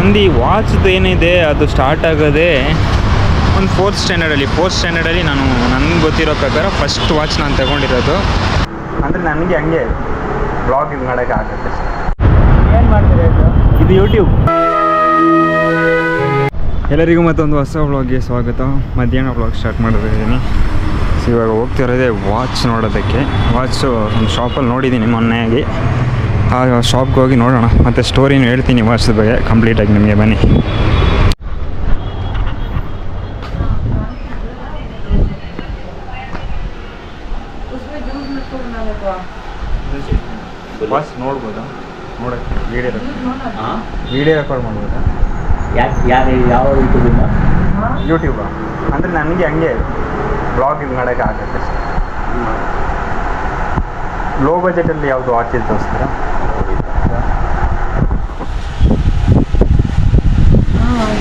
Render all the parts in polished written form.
ನಂದು ಈ ವಾಚ್ದು ಏನಿದೆ ಅದು ಸ್ಟಾರ್ಟ್ ಆಗೋದೇ ಒಂದು ಫೋರ್ತ್ ಸ್ಟ್ಯಾಂಡರ್ಡಲ್ಲಿ ನಾನು ನನಗೆ ಗೊತ್ತಿರೋ ಪ್ರಕಾರ ಫಸ್ಟ್ ವಾಚ್ ನಾನು ತಗೊಂಡಿರೋದು. ಅಂದರೆ ನನಗೆ ಹಂಗೆ ಬ್ಲಾಗ್ ಇದು ಮಾಡೋಕ್ಕೆ ಆಗುತ್ತೆ. ಏನು ಮಾಡ್ತೀರಿ ಇದು ಯೂಟ್ಯೂಬ್. ಎಲ್ಲರಿಗೂ ಮತ್ತೊಂದು ಹೊಸ ವ್ಲಾಗ್ಗೆ ಸ್ವಾಗತ. ಮಧ್ಯಾಹ್ನ ವ್ಲಾಗ್ ಸ್ಟಾರ್ಟ್ ಮಾಡಿದ್ದೀನಿ. ಸೊ ಇವಾಗ ಹೋಗ್ತಿರೋದೇ ವಾಚ್ ನೋಡೋದಕ್ಕೆ. ವಾಚು ಒಂದು ಶಾಪಲ್ಲಿ ನೋಡಿದ್ದೀನಿ ಮೊನ್ನೆಯಾಗಿ. ಆ ಶಾಪ್ಗೆ ಹೋಗಿ ನೋಡೋಣ, ಮತ್ತು ಸ್ಟೋರಿನೂ ಹೇಳ್ತೀನಿ ವಾಚ್ದ ಬಗ್ಗೆ ಕಂಪ್ಲೀಟಾಗಿ ನಿಮಗೆ. ಬನ್ನಿ. ವಾಚ್ ನೋಡ್ಬೋದಾ? ನೋಡೋಕ್ಕೆ ವಿಡಿಯೋ ರೆಕಾರ್ಡ್ ಮಾಡ್ಬೋದಾ? ಯಾವ ಯೂಟ್ಯೂಬಿಂದ? ಯೂಟ್ಯೂಬಾ? ಅಂದರೆ ನನಗೆ ಹಂಗೆ ಬ್ಲಾಗ್ ಇದು ಮಾಡೋಕ್ಕೆ ಆಗುತ್ತೆ. ಲೋ ಬಜೆಟಲ್ಲಿ ಯಾವುದು ವಾಚ್ ಇದು ತೋರಿಸ್ತೀರಾ?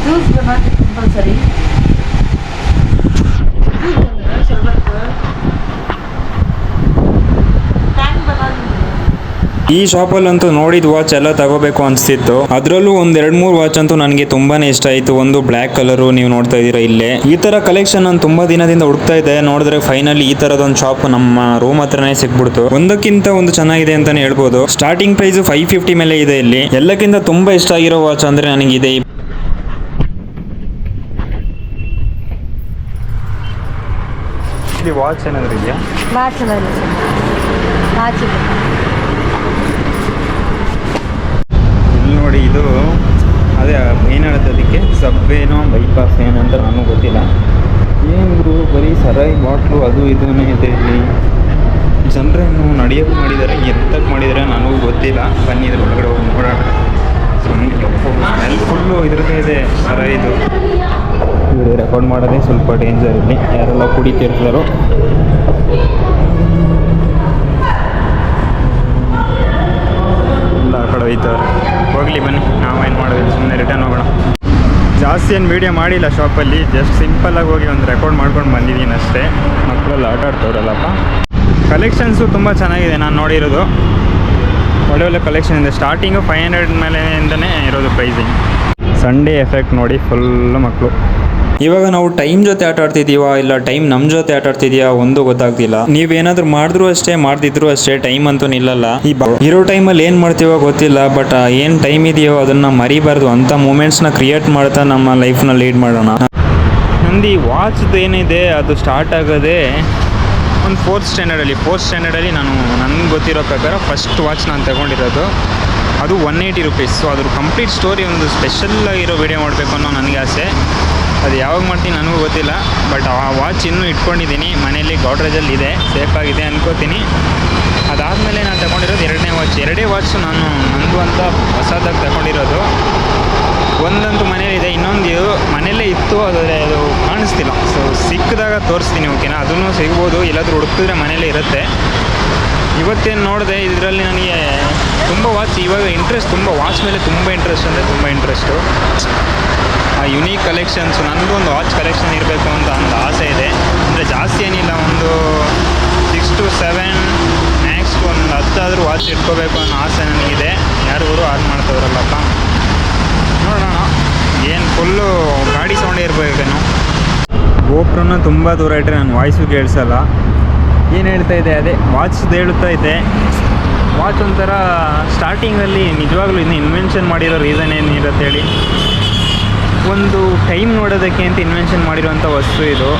ಜ್ಯೂಸ್ बनाते कंपलसरी ಈ ಶಾಪಲ್ಲಂತೂ ನೋಡಿದ ವಾಚ್ ಎಲ್ಲ ತಗೋಬೇಕು ಅನಿಸ್ತಿತ್ತು. ಅದರಲ್ಲೂ ಒಂದು 2-3 ವಾಚ್ ಅಂತೂ ನನಗೆ ತುಂಬಾನೇ ಇಷ್ಟ ಆಯಿತು. ಒಂದು ಬ್ಲ್ಯಾಕ್ ಕಲರು, ನೀವು ನೋಡ್ತಾ ಇದ್ದೀರಾ ಇಲ್ಲೇ. ಈ ಥರ ಕಲೆಕ್ಷನ್ ನಾನು ತುಂಬ ದಿನದಿಂದ ಹುಡುಕ್ತಾ ಇದ್ದೆ. ನೋಡಿದ್ರೆ ಫೈನಲಿ ಈ ಥರದೊಂದು ಶಾಪ್ ನಮ್ಮ ರೂಮ್ ಹತ್ರನೇ ಸಿಕ್ಬಿಡ್ತು. ಒಂದಕ್ಕಿಂತ ಒಂದು ಚೆನ್ನಾಗಿದೆ ಅಂತಾನೆ ಹೇಳ್ಬೋದು. ಸ್ಟಾರ್ಟಿಂಗ್ ಪ್ರೈಸ್ 550 ಮೇಲೆ ಇದೆ ಇಲ್ಲಿ. ಎಲ್ಲಕ್ಕಿಂತ ತುಂಬ ಇಷ್ಟ ಆಗಿರೋ ವಾಚ್ ಅಂದರೆ ನನಗಿದೆ. ವಾಚ್ ಏನಾದರೂ ಇದೆಯಾ? ಇಲ್ಲಿ ನೋಡಿ, ಇದು ಅದೇ ಏನು ಹೇಳುತ್ತೆ ಅದಕ್ಕೆ, ಸಬ್ವೇನೋ ಬೈಪಾಸ್ ಏನಂತ ನನಗೂ ಗೊತ್ತಿಲ್ಲ. ಏನು ಬರೀ ಸರಾಯಿ ಬಾಟ್ಲು ಅದು ಇದನ್ನೇ ಇದೆ ಇಲ್ಲಿ. ಜನರೇನು ನಡೆಯೋಕ್ಕೆ ಮಾಡಿದ್ದಾರೆ, ಎಂತಕ್ಕೆ ಮಾಡಿದ್ದಾರೆ ನನಗೂ ಗೊತ್ತಿಲ್ಲ. ಬನ್ನಿ ಇದ್ರ ಒಳಗಡೆ ಹೋಗಿ ನೋಡೋಣ. ಅಲ್ಲಿ ಫುಲ್ಲು ಇದ್ರದ್ದೇ ಇದೆ ಸರಾಯಿದು. ಇವರು ರೆಕಾರ್ಡ್ ಮಾಡೋದೇ ಸ್ವಲ್ಪ ಡೇಂಜರ್ ಇಲ್ಲಿ, ಯಾರೆಲ್ಲ ಕುಡಿತಿರ್ತಾರೋ. ಇಲ್ಲ ಆ ಕಡೆ ಹೋಯ್ತವ್ರೆ. ಹೋಗಲಿ ಬನ್ನಿ, ನಾವೇನು ಮಾಡೋದು, ಸುಮ್ಮನೆ ರಿಟರ್ನ್ ಹೋಗೋಣ. ಜಾಸ್ತಿ ಏನು ವೀಡಿಯೋ ಮಾಡಿಲ್ಲ ಶಾಪಲ್ಲಿ, ಜಸ್ಟ್ ಸಿಂಪಲ್ಲಾಗಿ ಹೋಗಿ ಒಂದು ರೆಕಾರ್ಡ್ ಮಾಡ್ಕೊಂಡು ಬಂದಿದ್ದೀನಿ ಅಷ್ಟೇ. ಮಕ್ಕಳೆಲ್ಲ ಆಟ ಆಡ್ತವ್ರಲ್ಲಪ್ಪ. ಕಲೆಕ್ಷನ್ಸು ತುಂಬ ಚೆನ್ನಾಗಿದೆ. ನಾನು ನೋಡಿರೋದು ಒಳ್ಳೆ ಕಲೆಕ್ಷನ್ ಇದೆ. ಸ್ಟಾರ್ಟಿಂಗು 500 ಮೇಲೆಯಿಂದನೇ ಇರೋದು ಪ್ರೈಸಿಂಗ್. ಸಂಡೇ ಎಫೆಕ್ಟ್ ನೋಡಿ, ಫುಲ್ಲು ಮಕ್ಕಳು. ಇವಾಗ ನಾವು ಟೈಮ್ ಜೊತೆ ಆಟ ಆಡ್ತಿದ್ದೀವ ಇಲ್ಲ ಟೈಮ್ ನಮ್ಮ ಜೊತೆ ಆಟ ಆಡ್ತಿದ್ಯಾ ಒಂದು ಗೊತ್ತಾಗ್ತಿಲ್ಲ. ನೀವೇನಾದ್ರೂ ಮಾಡಿದ್ರು ಅಷ್ಟೇ, ಮಾಡ್ತಿದ್ರು ಅಷ್ಟೇ, ಟೈಮ್ ಅಂತೂ ನಿಲ್ಲಲ್ಲ. ಈ ಇರೋ ಟೈಮಲ್ಲಿ ಏನು ಮಾಡ್ತೀವೋ ಗೊತ್ತಿಲ್ಲ, ಬಟ್ ಏನು ಟೈಮ್ ಇದೆಯೋ ಅದನ್ನು ಮರಿಬಾರ್ದು. ಅಂಥ ಮೂಮೆಂಟ್ಸ್ನ ಕ್ರಿಯೇಟ್ ಮಾಡ್ತಾ ನಮ್ಮ ಲೈಫ್ನ ಲೀಡ್ ಮಾಡೋಣ. ನಂದು ಈ ವಾಚ್ದು ಏನಿದೆ ಅದು ಸ್ಟಾರ್ಟ್ ಆಗೋದೇ ಒಂದು ಫೋರ್ತ್ ಸ್ಟ್ಯಾಂಡರ್ಡಲ್ಲಿ ನಾನು ನನಗೆ ಗೊತ್ತಿರೋ ಪ್ರಕಾರ ಫಸ್ಟ್ ವಾಚ್ ನಾನು ತಗೊಂಡಿರೋದು. ಅದು 180 ರುಪೀಸ್. ಸೊ ಅದ್ರ ಕಂಪ್ಲೀಟ್ ಸ್ಟೋರಿ ಒಂದು ಸ್ಪೆಷಲ್ ಆಗಿರೋ ವೀಡಿಯೋ ಮಾಡಬೇಕು ಅನ್ನೋ ನನಗೆ ಆಸೆ. ಅದು ಯಾವಾಗ ಮಾಡ್ತೀನಿ ನನಗೂ ಗೊತ್ತಿಲ್ಲ, ಬಟ್ ಆ ವಾಚ್ ಇನ್ನೂ ಇಟ್ಕೊಂಡಿದ್ದೀನಿ ಮನೆಯಲ್ಲಿ. ಗಾಡ್ರೇಜಲ್ಲಿ ಇದೆ, ಸೇಫಾಗಿದೆ ಅನ್ಕೋತೀನಿ. ಅದಾದಮೇಲೆ ನಾನು ತಗೊಂಡಿರೋದು ಎರಡೇ ವಾಚ್ ನಾನು ನಂದು ಅಂತ ಹೊಸದಾಗಿ ತಗೊಂಡಿರೋದು. ಒಂದಂತೂ ಮನೇಲಿದೆ, ಇನ್ನೊಂದು ಮನೆಯಲ್ಲೇ ಇತ್ತು, ಆದರೆ ಅದು ಕಾಣಿಸ್ತಿಲ್ಲ. ಸೊ ಸಿಕ್ಕಿದಾಗ ತೋರಿಸ್ತೀನಿ, ಓಕೆನಾ? ಅದನ್ನು ಸಿಗ್ಬೋದು, ಎಲ್ಲಾದರೂ ಹುಡುಕಿದ್ರೆ ಮನೇಲೇ ಇರುತ್ತೆ. ಇವತ್ತೇನು ನೋಡಿದೆ, ಇದರಲ್ಲಿ ನನಗೆ ತುಂಬ ವಾಚ್ ಇವಾಗ ಇಂಟ್ರೆಸ್ಟ್, ತುಂಬ ವಾಚ್ ಮೇಲೆ ತುಂಬ ಇಂಟ್ರೆಸ್ಟು. ಆ ಯುನೀಕ್ ಕಲೆಕ್ಷನ್ಸು, ನನಗೂ ಒಂದು ವಾಚ್ ಕಲೆಕ್ಷನ್ ಇರಬೇಕು ಅಂತ ಒಂದು ಆಸೆ ಇದೆ. ಅಂದರೆ ಜಾಸ್ತಿ ಏನಿಲ್ಲ, ಒಂದು 6 to 7 ಮ್ಯಾಕ್ಸ್ ಒಂದು 10 ವಾಚ್ ಇಟ್ಕೋಬೇಕು ಅನ್ನೋ ಆಸೆ ನನಗಿದೆ. ಯಾರು ಆರ್ನ್ ಮಾಡ್ತಾವ್ರಲ್ಲಪ್ಪ, ನೋಡೋಣ. ಏನು ಫುಲ್ಲು ಗಾಡಿ ಸೌಂಡೇ ಇರಬೇಕೇನೋ. ಗೋಪ್ರನ್ನ ತುಂಬ ದೂರ ಇಟ್ಟರೆ ನನ್ನ ವಾಯ್ಸು ಕೇಳಿಸಲ್ಲ. ಏನು ಹೇಳ್ತಾ ಇದೆ, ಅದೇ ವಾಚ್ದು ಹೇಳ್ತಾ ಇದೆ. ವಾಚ್ ಒಂಥರ ಸ್ಟಾರ್ಟಿಂಗಲ್ಲಿ ನಿಜವಾಗ್ಲೂ ಇನ್ನು ಇನ್ವೆನ್ಷನ್ ಮಾಡಿರೋ ರೀಸನ್ ಏನಿರುತ್ತೆ ಹೇಳಿ. ಒಂದು ಟೈಮ್ ನೋಡೋದಕ್ಕೆ ಅಂತ ಇನ್ವೆನ್ಷನ್ ಮಾಡಿರೋಂಥ ವಸ್ತು ಇದು.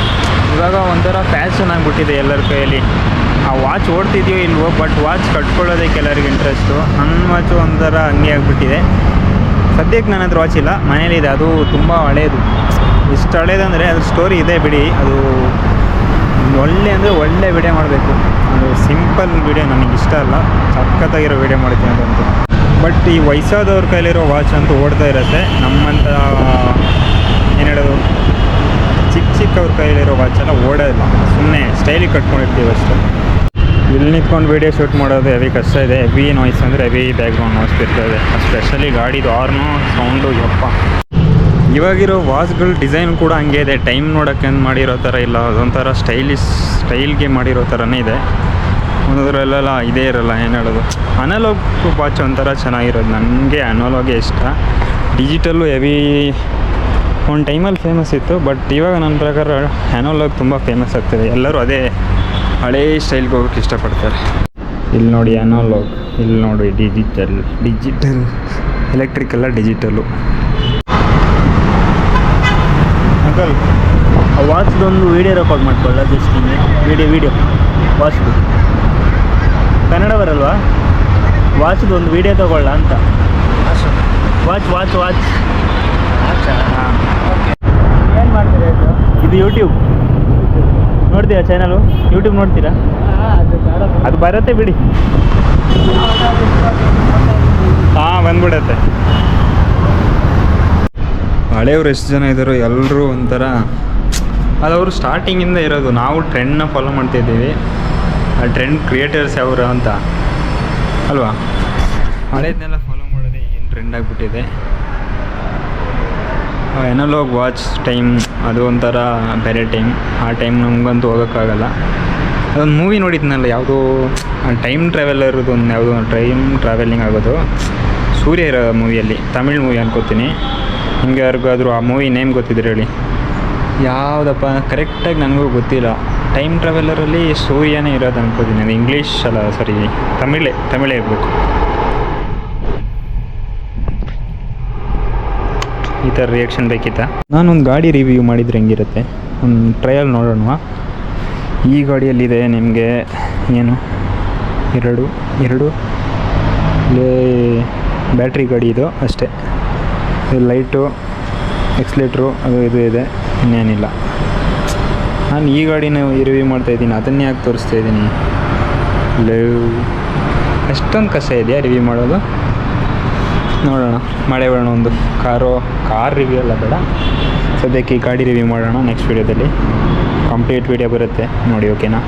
ಇವಾಗ ಒಂಥರ ಫ್ಯಾಷನ್ ಆಗಿಬಿಟ್ಟಿದೆ ಎಲ್ಲರ ಕೈಯಲ್ಲಿ. ಆ ವಾಚ್ ಓಡ್ತಿದೆಯೋ ಇಲ್ವೋ, ಬಟ್ ವಾಚ್ ಕಟ್ಕೊಳ್ಳೋದಕ್ಕೆ ಎಲ್ಲರಿಗೂ ಇಂಟ್ರೆಸ್ಟು. ನನ್ನ ವಾಚು ಒಂಥರ ಹಂಗೆ ಆಗಿಬಿಟ್ಟಿದೆ. ಸದ್ಯಕ್ಕೆ ನನ್ನ ಹತ್ರ ವಾಚ್ ಇಲ್ಲ, ಮನೇಲಿದೆ. ಅದು ತುಂಬ ಹಳೇದು. ಎಷ್ಟು ಹಳೇದಂದರೆ ಅದ್ರ ಸ್ಟೋರಿ ಇದೆ ಬಿಡಿ. ಅದು ಒಳ್ಳೆ ವಿಡಿಯೋ ಮಾಡಬೇಕು. ಅದು ಸಿಂಪಲ್ ವಿಡಿಯೋ ನನಗೆ ಇಷ್ಟ ಅಲ್ಲ, ಸಖತ್ತಾಗಿರೋ ವಿಡಿಯೋ ಮಾಡ್ತೀನಿ ಅದಂತೂ. ಬಟ್ ಈ ವಯಸ್ಸಾದವ್ರ ಕೈಲಿರೋ ವಾಚ್ ಅಂತೂ ಓಡ್ತಾ ಇರುತ್ತೆ. ನಮ್ಮಂಥ ಏನು ಹೇಳೋದು, ಚಿಕ್ಕವ್ರ ಕೈಲಿರೋ ವಾಚ್ ಎಲ್ಲ ಓಡೋದಿಲ್ಲ, ಸುಮ್ಮನೆ ಸ್ಟೈಲಿಗೆ ಕಟ್ಕೊಂಡಿರ್ತೀವಿ ಅಷ್ಟೇ. ಇಲ್ಲಿ ನಿಂತ್ಕೊಂಡು ವೀಡಿಯೋ ಶೂಟ್ ಮಾಡೋದು ಹೆವಿ ಕಷ್ಟ ಇದೆ. ಹೆವಿ ನಾಯ್ಸ್ ಅಂದರೆ ಹೆವಿ ಬ್ಯಾಕ್ಗ್ರೌಂಡ್ ನಾಯ್ಸ್ ಇರ್ತದೆ, ಸ್ಪೆಷಲಿ ಗಾಡಿದು ಹಾರ್ನು ಸೌಂಡು. ಯಪ್ಪ, ಇವಾಗಿರೋ ವಾಚ್ಗಳ ಡಿಸೈನ್ ಕೂಡ ಹಂಗೆ ಇದೆ. ಟೈಮ್ ನೋಡೋಕ್ಕೆ ಅಂತ ಮಾಡಿರೋ ಥರ ಇಲ್ಲ, ಅದೊಂಥರ ಸ್ಟೈಲ್ಗೆ ಮಾಡಿರೋ ಥರನೇ ಇದೆ. ಒಂದರಲ್ಲೆಲ್ಲ ಇದೇ ಇರಲ್ಲ. ಏನು ಹೇಳೋದು, ಅನಲಾಗ್ ವಾಚ್ ಒಂಥರ ಚೆನ್ನಾಗಿರೋದು. ನನಗೆ ಅನಲಾಗೇ ಇಷ್ಟ. ಡಿಜಿಟಲ್ಲು ಹೆವಿ ಒಂದು ಟೈಮಲ್ಲಿ ಫೇಮಸ್ ಇತ್ತು, ಬಟ್ ಇವಾಗ ನನ್ನ ಪ್ರಕಾರ ಅನಲಾಗ್ ತುಂಬ ಫೇಮಸ್ ಆಗ್ತಿದೆ. ಎಲ್ಲರೂ ಅದೇ ಹಳೇ ಸ್ಟೈಲ್ಗೆ ಹೋಗೋಕ್ಕೆ ಇಷ್ಟಪಡ್ತಾರೆ. ಇಲ್ಲಿ ನೋಡಿ ಅನಲಾಗ್, ಇಲ್ಲಿ ನೋಡಿ ಡಿಜಿಟಲ್ ಎಲೆಕ್ಟ್ರಿಕ್ ಎಲ್ಲ ಡಿಜಿಟಲು. ಅಂಕಲ್ ವಾಚ್ದೊಂದು ವಿಡಿಯೋ ರೆಕಾರ್ಡ್ ಮಾಡ್ಕೊಳ್ಳ, ಜಸ್ಟ್ ವಿಡಿಯೋ ವಾಚ್ದು ಕನ್ನಡ ಬರಲ್ವಾ? ವಾಚ್ದು ಒಂದು ವಿಡಿಯೋ ತಗೊಳ್ಳ ಅಂತ. ವಾಚ್ ಹಾಂ, ಏನು ಮಾಡ್ತೀರಾ ಇದು? ಯೂಟ್ಯೂಬ್ ನೋಡ್ತೀರಾ? ಚಾನಲು ಯೂಟ್ಯೂಬ್ ನೋಡ್ತೀರಾ? ಅದು ಬರುತ್ತೆ ಬಿಡಿ. ಹಾಂ, ಬಂದ್ಬಿಡತ್ತೆ. ಹಳೆಯವ್ರು ಎಷ್ಟು ಜನ ಇದ್ದಾರೋ ಎಲ್ಲರೂ ಒಂಥರ ಅದವರು ಸ್ಟಾರ್ಟಿಂಗಿಂದ ಇರೋದು. ನಾವು ಟ್ರೆಂಡ್ನ ಫಾಲೋ ಮಾಡ್ತಾಯಿದ್ದೀವಿ. ಆ ಟ್ರೆಂಡ್ ಕ್ರಿಯೇಟರ್ಸ್ ಯಾವ್ರು ಅಂತ ಅಲ್ವಾ? ಹಳೇದನ್ನೆಲ್ಲ ಫಾಲೋ ಮಾಡೋದೇ ಏನು ಟ್ರೆಂಡ್ ಆಗಿಬಿಟ್ಟಿದೆ. ಎನಲಾಗ್ ವಾಚ್ ಟೈಮ್ ಅದು ಒಂಥರ ಬೇರೆ ಟೈಮ್. ಆ ಟೈಮ್ ನಮಗಂತೂ ಹೋಗೋಕ್ಕಾಗಲ್ಲ. ಅದೊಂದು ಮೂವಿ ನೋಡಿದ್ನಲ್ಲ, ಯಾವುದೋ ಟೈಮ್ ಟ್ರಾವೆಲರ್ದು ಒಂದು ಯಾವುದೋ ಟೈಮ್ ಟ್ರಾವೆಲಿಂಗ್ ಆಗೋದು, ಸೂರ್ಯ ಇರೋ ಮೂವಿಯಲ್ಲಿ, ತಮಿಳ್ ಮೂವಿ ಅನ್ಕೋತೀನಿ. ನಿಮ್ಗೆ ಯಾರಿಗಾದರೂ ಆ ಮೂವಿ ನೇಮ್ ಗೊತ್ತಿದ್ರೆ ಹೇಳಿ. ಯಾವುದಪ್ಪ ಕರೆಕ್ಟಾಗಿ ನನಗೂ ಗೊತ್ತಿಲ್ಲ. ಟೈಮ್ ಟ್ರಾವೆಲರಲ್ಲಿ ಸೂರ್ಯನೇ ಇರೋದು ಅನ್ಕೋತೀನಿ. ಅದು ಇಂಗ್ಲೀಷ್ ಅಲ್ಲ, ಸಾರಿ ತಮಿಳೇ ಇರಬೇಕು. ಈ ಥರ ರಿಯಾಕ್ಷನ್ ಬೇಕಿತ್ತಾ? ನಾನೊಂದು ಗಾಡಿ ರಿವ್ಯೂ ಮಾಡಿದರೆ ಹೆಂಗಿರುತ್ತೆ, ಒಂದು ಟ್ರಯಲ್ ನೋಡೋಣ. ಈ ಗಾಡಿಯಲ್ಲಿದೆ ನಿಮಗೆ ಏನು ಎರಡು ಬ್ಯಾಟ್ರಿ ಗಾಡಿ ಇದು ಅಷ್ಟೇ. ಇದು ಲೈಟು, ಎಕ್ಸ್ಲೇಟ್ರು ಅದು ಇದು ಇದೆ, ಇನ್ನೇನಿಲ್ಲ. ನಾನು ಈ ಗಾಡಿನ ರಿವ್ಯೂ ಮಾಡ್ತಾಯಿದ್ದೀನಿ, ಅದನ್ನೇ ಯಾಕೆ ತೋರಿಸ್ತಾಯಿದ್ದೀನಿ? ಅಷ್ಟೊಂದು ಕಷ್ಟ ಇದೆಯಾ ರಿವ್ಯೂ ಮಾಡೋದು? ನೋಡೋಣ, ಮಾಡೋಣ. ಒಂದು ಕಾರ್ ರಿವ್ಯೂ ಎಲ್ಲ ಬೇಡ, ಸದ್ಯಕ್ಕೆ ಈ ಗಾಡಿ ರಿವ್ಯೂ ಮಾಡೋಣ. ನೆಕ್ಸ್ಟ್ ವೀಡಿಯೋದಲ್ಲಿ ಕಂಪ್ಲೀಟ್ ವೀಡಿಯೋ ಬರುತ್ತೆ ನೋಡಿ, ಓಕೆನಾ?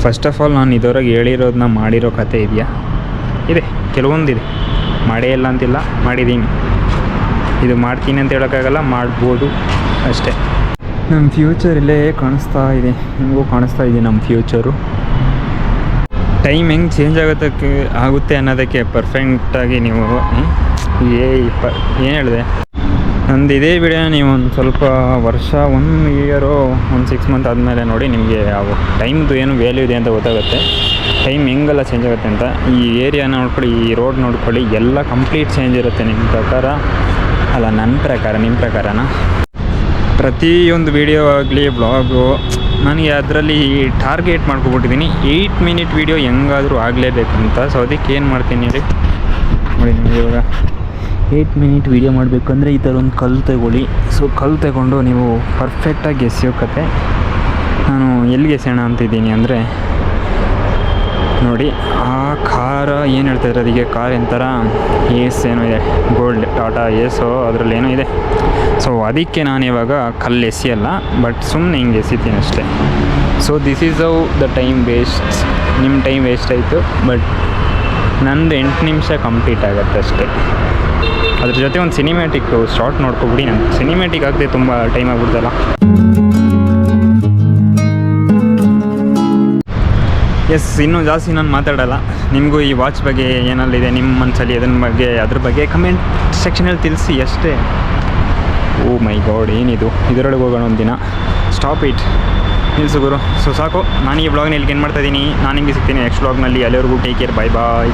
ಫಸ್ಟ್ ಆಫ್ ಆಲ್, ನಾನು ಇದುವರೆಗೆ ಹೇಳಿರೋದನ್ನ ಮಾಡಿರೋ ಕತೆ ಇದೆಯಾ? ಇದೆ, ಕೆಲವೊಂದಿದೆ. ಮಾಡೇ ಇಲ್ಲ ಅಂತಿಲ್ಲ, ಮಾಡಿದ್ದೀನಿ. ಇದು ಮಾಡ್ತೀನಿ ಅಂತ ಹೇಳೋಕ್ಕಾಗಲ್ಲ, ಮಾಡ್ಬೋದು ಅಷ್ಟೇ. ನಮ್ಮ ಫ್ಯೂಚರ್ ಇಲ್ಲೇ ಕಾಣಿಸ್ತಾ ಇದೆ, ನಿಮಗೂ ಕಾಣಿಸ್ತಾ ಇದೆ ನಮ್ಮ ಫ್ಯೂಚರು. ಟೈಮ್ ಹೆಂಗೆ ಚೇಂಜ್ ಆಗುತ್ತೆ ಅನ್ನೋದಕ್ಕೆ ಪರ್ಫೆಕ್ಟಾಗಿ ನೀವು ಏನು ಹೇಳಿದೆ, ನಂದು ಇದೇ ವಿಡಿಯೋ ನೀವು ಒಂದು ಸ್ವಲ್ಪ ವರ್ಷ, 1 ಇಯರು 1 6 ಮಂತ್ ಆದಮೇಲೆ ನೋಡಿ, ನಿಮಗೆ ಯಾವ ಟೈಮ್ದು ಏನು ವ್ಯಾಲ್ಯೂ ಇದೆ ಅಂತ ಗೊತ್ತಾಗುತ್ತೆ. ಟೈಮ್ ಹೆಂಗೆಲ್ಲ ಚೇಂಜ್ ಆಗುತ್ತೆ ಅಂತ. ಈ ಏರಿಯಾ ನೋಡ್ಕೊಳ್ಳಿ, ಈ ರೋಡ್ ನೋಡ್ಕೊಳ್ಳಿ, ಎಲ್ಲ ಕಂಪ್ಲೀಟ್ ಚೇಂಜ್ ಇರುತ್ತೆ ನಿಮ್ಮ ಪ್ರಕಾರ. ಅಲ್ಲ, ನನ್ನ ಪ್ರಕಾರ, ನಿಮ್ಮ ಪ್ರಕಾರನ? ಪ್ರತಿಯೊಂದು ವಿಡಿಯೋ ಆಗಲಿ ಬ್ಲಾಗು, ನನಗೆ ಅದರಲ್ಲಿ ಟಾರ್ಗೆಟ್ ಮಾಡ್ಕೊಬಿಟ್ಟಿದ್ದೀನಿ 8 ಮಿನಿಟ್ ವೀಡಿಯೋ ಹೆಂಗಾದರೂ ಆಗಲೇಬೇಕಂತ. ಸೊ ಅದಕ್ಕೆ ಏನು ಮಾಡ್ತೀನಿ ಹೇಳಿ ನೋಡಿ, ನಿಮಗೆ ಇವಾಗ 8 ಮಿನಿಟ್ ವೀಡಿಯೋ ಮಾಡಬೇಕಂದ್ರೆ ಈ ಥರ ಒಂದು ಕಲ್ಲು ತಗೊಳ್ಳಿ. ಸೊ ಕಲ್ಲು ತಗೊಂಡು ನೀವು ಪರ್ಫೆಕ್ಟಾಗಿ ಎಸೆಯೋ ಕತೆ. ನಾನು ಎಲ್ಲಿಗೆ ಎಸೆಯೋಣ ಅಂತಿದ್ದೀನಿ ಅಂದರೆ, ನೋಡಿ ಆ ಕಾರ್ ಏನು ಹೇಳ್ತಾಯಿದ್ರೆ, ಅದಕ್ಕೆ ಕಾರ್ ಎಂಥರ ಏಸ್ ಏನೋ ಇದೆ, ಗೋಲ್ಡ್ ಟಾಟಾ ಏಸೋ ಅದರಲ್ಲಿ ಏನೋ ಇದೆ. ಸೊ ಅದಕ್ಕೆ ನಾನು ಇವಾಗ ಕಲ್ಲು ಎಸೆಯಲ್ಲ, ಬಟ್ ಸುಮ್ಮನೆ ಹಿಂಗೆ ಎಸಿತೀನಿ ಅಷ್ಟೇ. So this is how the time waste. ನಿಮ್ಮ ಟೈಮ್ ವೇಸ್ಟ್ ಆಯಿತು, ಬಟ್ ನಂದು 8 ನಿಮಿಷ ಕಂಪ್ಲೀಟ್ ಆಗುತ್ತೆ ಅಷ್ಟೇ. ಅದ್ರ ಜೊತೆ ಒಂದು ಸಿನಿಮ್ಯಾಟಿಕ್ ಶಾರ್ಟ್ ನೋಡ್ಕೊಬಿಡಿ. ನಾನು ಸಿನಿಮ್ಯಾಟಿಕ್ ಆಗದೆ ತುಂಬ ಟೈಮ್ ಆಗ್ಬಿಡ್ತಲ್ಲ. ಎಸ್, ಇನ್ನೂ ಜಾಸ್ತಿ ನಾನು ಮಾತಾಡೋಲ್ಲ. ನಿಮಗೂ ಈ ವಾಚ್ ಬಗ್ಗೆ ಏನಲ್ಲಿದೆ ನಿಮ್ಮ ಮನಸ್ಸಲ್ಲಿ, ಅದ್ರ ಬಗ್ಗೆ ಕಮೆಂಟ್ ಸೆಕ್ಷನಲ್ಲಿ ತಿಳಿಸಿ ಅಷ್ಟೇ. ಓ ಮೈ ಗಾಡ್, ಏನಿದು? ಇದರೊಳಗೆ ಹೋಗೋಣ ಒಂದು ದಿನ. ಸ್ಟಾಪ್ ಇಟ್, ನಿಲ್ಸು ಗುರು. ಸೊ ಸಾಕು, ನಾನು ಈ ಬ್ಲಾಗ್ನ ಇಲ್ಲಿಗೆ ಏನು ಮಾಡ್ತಾಯಿದ್ದೀನಿ. ನಾನು ನಿಮಗೆ ಸಿಗ್ತೀನಿ ನೆಕ್ಸ್ಟ್ ಬ್ಲಾಗ್ನಲ್ಲಿ. ಅಲ್ಲಿವರೆಗೂ ಟೇಕ್ ಕೇರ್, ಬಾಯ್ ಬಾಯ್.